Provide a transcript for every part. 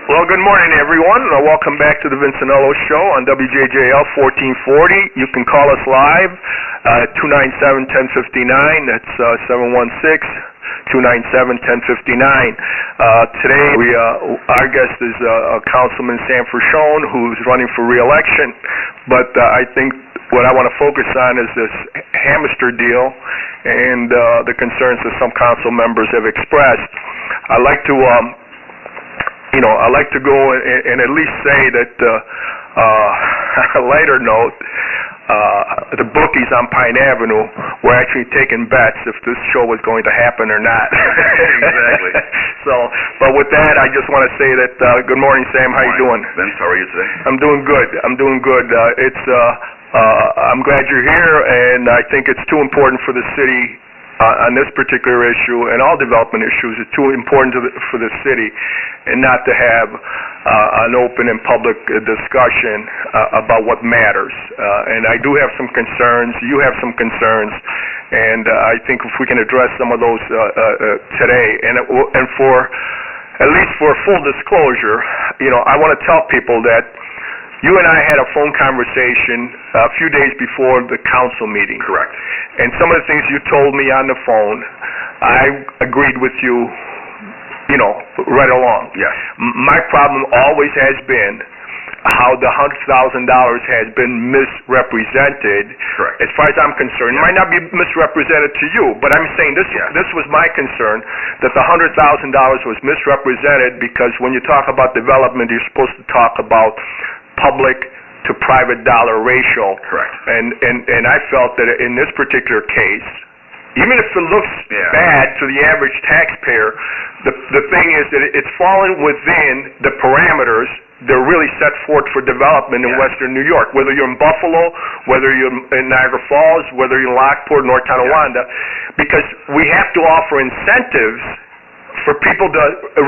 Well, good morning, everyone. Welcome back to the Anello Show on WJJL 1440. You can call us live at 297-1059. That's 716-297-1059. Today, our guest is Councilman Fruscione, who's running for re-election. But I think what I want to focus on is this HAMISTER deal and the concerns that some council members have expressed. I'd like to I'd like to go and at least say that on a lighter note, the bookies on Pine Avenue were actually taking bets if this show was going to happen or not. Exactly. But with that, I just want to say that good morning, Sam. How you doing? Vince, how are you today? I'm doing good. I'm glad you're here, and I think it's too important for the city. On this particular issue and all development issues, it's too important for the city and not to have an open and public discussion about what matters. And I do have some concerns. You have some concerns. And I think if we can address some of those today, and for at least for full disclosure, I want to tell people that you and I had a phone conversation a few days before the council meeting. Correct. And some of the things you told me on the phone, I agreed with you, right along. Yes. My problem always has been how the $100,000 has been misrepresented. Correct. As far as I'm concerned, it might not be misrepresented to you, but I'm saying this was my concern, that the $100,000 was misrepresented, because when you talk about development, you're supposed to talk about public to private dollar ratio. Correct. And I felt that in this particular case, even if it looks bad to the average taxpayer, the thing is that it's fallen within the parameters that are really set forth for development in Western New York, whether you're in Buffalo, whether you're in Niagara Falls, whether you're in Lockport, North Tonawanda, because we have to offer incentives for people to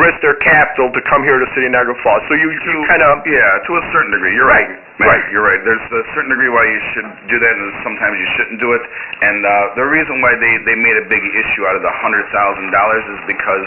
risk their capital to come here to the city of Niagara Falls. So you kind of... Yeah, to a certain degree. You're right. Right. You're right. There's a certain degree why you should do that, and sometimes you shouldn't do it. And the reason why they made a big issue out of the $100,000 is because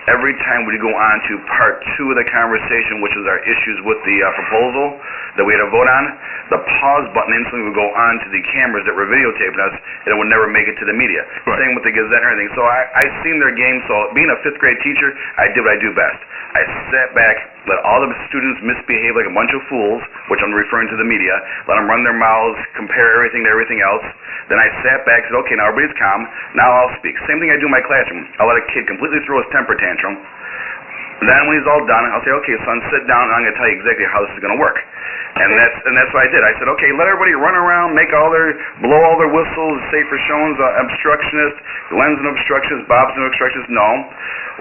every time we go on to part 2 of the conversation, which is our issues with the proposal that we had to vote on, the pause button instantly would go on to the cameras that were videotaping us, and it would never make it to the media. Right. Same with the Gazette and everything. So I've seen their game. So being a 5th grade teacher, I did what I do best. I sat back, let all the students misbehave like a bunch of fools, which I'm referring to the media, let them run their mouths, compare everything to everything else. Then I sat back and said, okay, now everybody's calm, now I'll speak. Same thing I do in my classroom. I'll let a kid completely throw his temper tantrum. Then when he's all done, I'll say, okay, son, sit down, and I'm going to tell you exactly how this is going to work. And that's what I did. I said, okay, let everybody run around, blow all their whistles, say Fruscione's obstructionist, Glenn's an obstructionist, Bob's an obstructionist. No.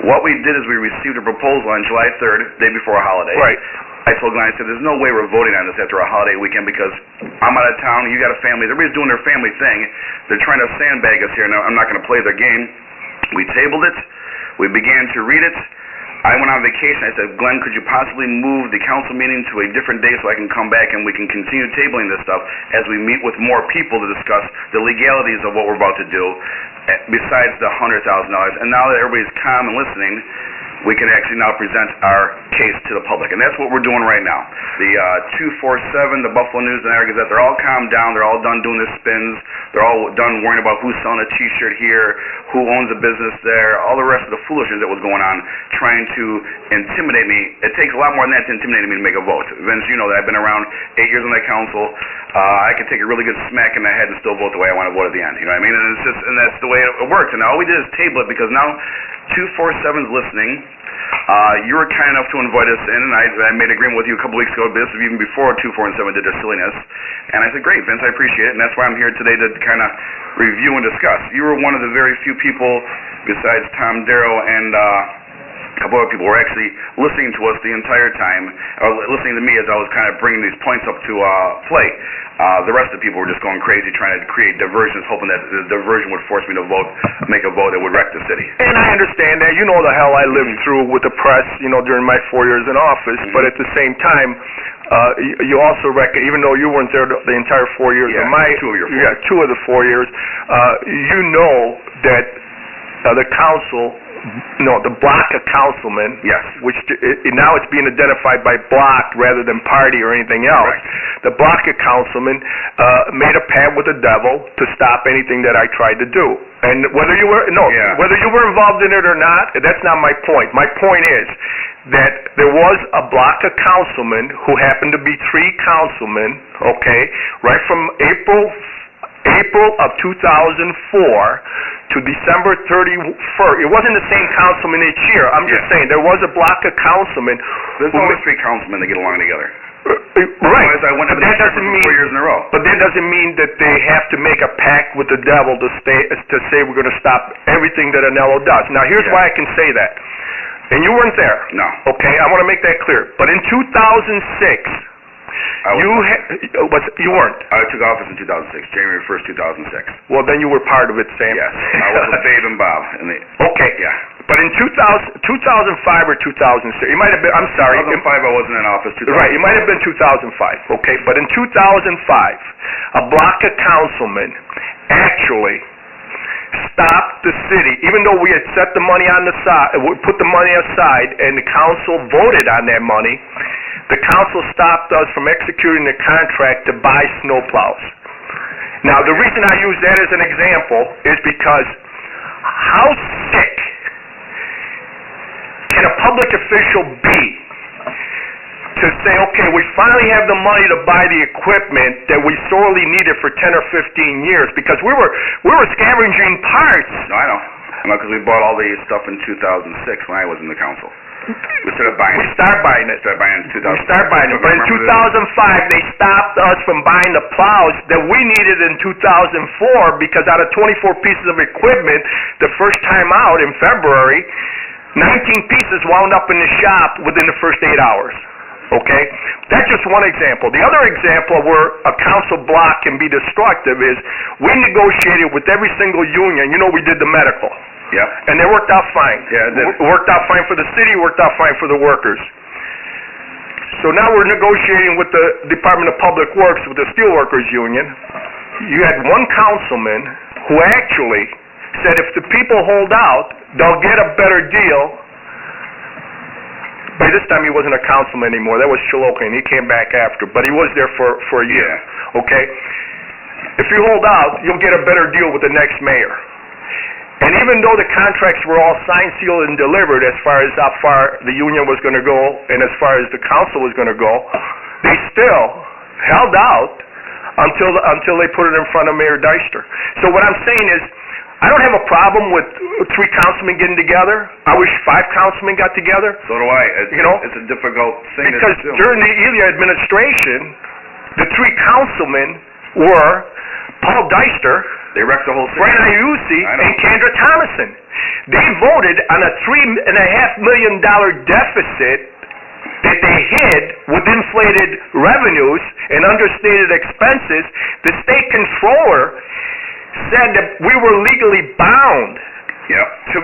What we did is we received a proposal on July 3rd, day before a holiday. Right. I told Glenn, I said, there's no way we're voting on this after a holiday weekend, because I'm out of town, you got a family, everybody's doing their family thing. They're trying to sandbag us here. Now, I'm not going to play their game. We tabled it. We began to read it. I went on vacation. I said, Glenn, could you possibly move the council meeting to a different day so I can come back and we can continue tabling this stuff as we meet with more people to discuss the legalities of what we're about to do, besides the $100,000. And now that everybody's calm and listening, we can actually now present our case to the public. And that's what we're doing right now. The 247, the Buffalo News and Niagara Gazette, they're all calmed down. They're all done doing their spins. They're all done worrying about who's selling a T-shirt here, who owns a business there, all the rest of the foolishness that was going on, trying to intimidate me. It takes a lot more than that to intimidate me to make a vote. Vince, you know that I've been around 8 years on that council. I could take a really good smack in the head and still vote the way I want to vote at the end. You know what I mean? And that's the way it works. And all we did is table it, because now 247's listening. You were kind enough to invite us in, and I made an agreement with you a couple weeks ago, this even before 247 did their silliness. And I said, great, Vince, I appreciate it, and that's why I'm here today to kind of review and discuss. You were one of the very few people, besides Tom Darrow and a couple other people, were actually listening to us the entire time, or listening to me as I was kind of bringing these points up to play. The rest of the people were just going crazy, trying to create diversions, hoping that the diversion would force me to make a vote that would wreck the city. And I understand that. You know the hell I lived through with the press, during my 4 years in office. But at the same time, you also reckon, even though you weren't there the entire 4 years of my... 2 of your 4 years. 2 of the 4 years. You know that the council No, the block of councilmen. Yes. Which now it's being identified by block rather than party or anything else. Correct. The block of councilmen made a pact with the devil to stop anything that I tried to do. And whether you were whether you were involved in it or not, that's not my point. My point is that there was a block of councilmen who happened to be 3 councilmen, okay, right from April of 2004 to December 31st. It wasn't the same councilman each year. I'm just saying there was a block of councilmen. There's always 3 councilmen that get along together. Right. I went to But that doesn't mean 4 years in a row. But that doesn't mean that they have to make a pact with the devil to say we're going to stop everything that Anello does. Now here's why I can say that. And you weren't there. No. Okay, I want to make that clear. But in 2006, you weren't. I took office in 2006, January 1st, 2006. Well, then you were part of it, Sam. Yes, I was with Dave and Bob. Okay. Yeah. But in 2005 or 2006, it might have been, I'm sorry. 2005 I wasn't in office. Right, it might have been 2005, okay. But in 2005, a block of councilmen actually stopped the city, even though we had set the money on the side, put the money aside, and the council voted on that money. The council stopped us from executing the contract to buy snowplows. Now, the reason I use that as an example is because how sick can a public official be to say, okay, we finally have the money to buy the equipment that we sorely needed for 10 or 15 years, because we were scavenging parts. No, I know. Because we bought all the stuff in 2006 when I was in the council. We started buying it. We started buying it. Started buying it in 2005. We started buying it. But in 2005, they stopped us from buying the plows that we needed in 2004, because out of 24 pieces of equipment, the first time out in February, 19 pieces wound up in the shop within the first 8 hours. Okay? That's just one example. The other example where a council block can be destructive is we negotiated with every single union. You know, we did the medical. Yeah. And they worked out fine. Yeah, it worked out fine for the city, worked out fine for the workers. So now we're negotiating with the Department of Public Works, with the Steelworkers Union. You had one councilman who actually said if the people hold out, they'll get a better deal. By this time he wasn't a councilman anymore. That was Shalokin. He came back after, but he was there for a year. Yeah. Okay? If you hold out, you'll get a better deal with the next mayor. And even though the contracts were all signed, sealed, and delivered as far as how far the union was going to go and as far as the council was going to go, they still held out until they put it in front of Mayor Deister. So what I'm saying is, I don't have a problem with 3 councilmen getting together. I wish 5 councilmen got together. So do I. It's a difficult thing because to do. During the Elia administration, the 3 councilmen were Paul Deister, they wrecked the whole city. Fran Iusi, and Kendra Thomason. They voted on a $3.5 million deficit that they hid with inflated revenues and understated expenses. The state controller said that we were legally bound to